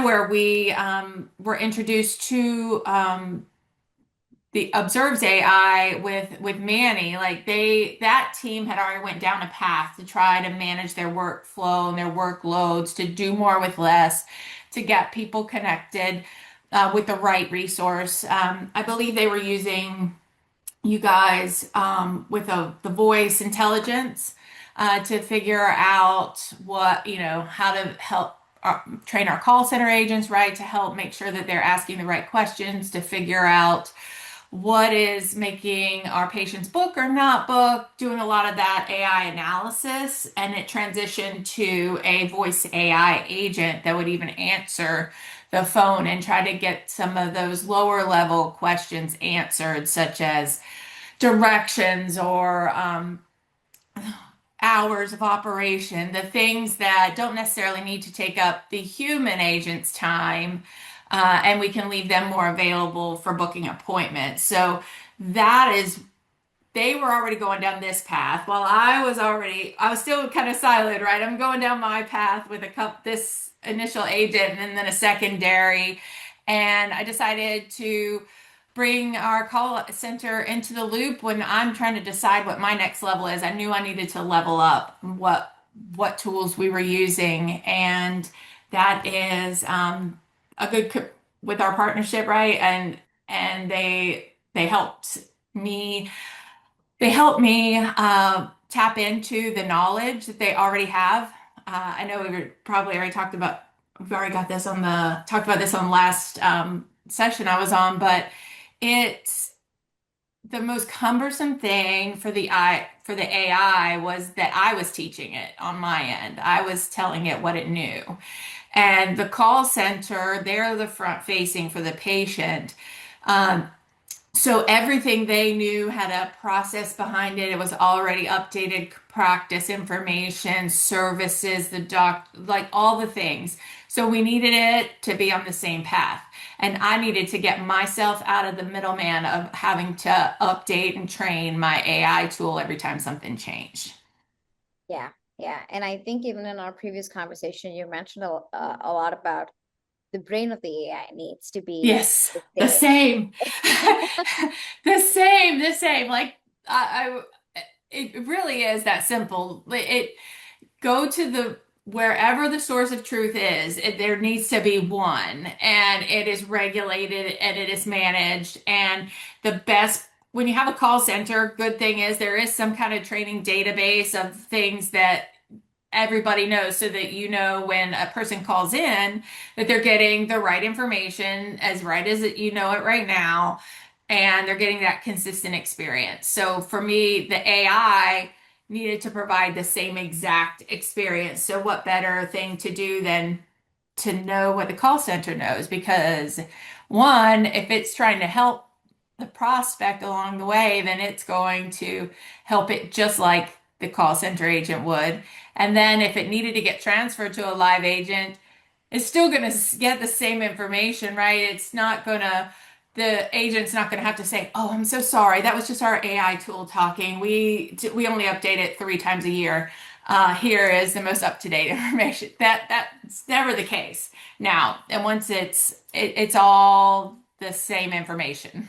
where we were introduced to the observes AI with Manny. Like that team had already went down a path to try to manage their workflow and their workloads, to do more with less, to get people connected with the right resource. I believe they were using you guys with the voice intelligence to figure out what, how to help train our call center agents, right? To help make sure that they're asking the right questions, to figure out what is making our patients book or not book, doing a lot of that AI analysis. And it transitioned to a voice AI agent that would even answer the phone and try to get some of those lower level questions answered, such as directions or hours of operation, the things that don't necessarily need to take up the human agent's time, and we can leave them more available for booking appointments. So that is, they were already going down this path while I was still kind of silent, right? I'm going down my path with this initial agent and then a secondary. And I decided to bring our call center into the loop when I'm trying to decide what my next level is. I knew I needed to level up what tools we were using, and that is a with our partnership, right? And they helped me tap into the knowledge that they already have. I know probably already we've already talked about this on the last session I was on, but it's the most cumbersome thing for the AI was that I was teaching it on my end. I was telling it what it knew. And the call center, they're the front facing for the patient. Um, so everything they knew had a process behind it. It was already updated practice information, services, like all the things. So we needed it to be on the same path. And I needed to get myself out of the middleman of having to update and train my AI tool every time something changed. Yeah, yeah. And I think even in our previous conversation, you mentioned a lot about the brain of the AI needs to be Yes, the the same. same. The same. Like it really is that simple. Go to the wherever the source of truth is, there needs to be one, and it is regulated and it is managed. And the best, when you have a call center, good thing is there is some kind of training database of things that everybody knows, so that when a person calls in that they're getting the right information, as right as it right now, and they're getting that consistent experience. So for me, the AI needed to provide the same exact experience. So what better thing to do than to know what the call center knows? Because one, if it's trying to help the prospect along the way, then it's going to help it just like the call center agent would. And then if it needed to get transferred to a live agent, it's still going to get the same information, right? The agent's not going to have to say, "Oh, I'm so sorry. That was just our AI tool talking. We only update it 3 times a year. Here is the most up-to-date information." That's never the case now. And once it's all the same information.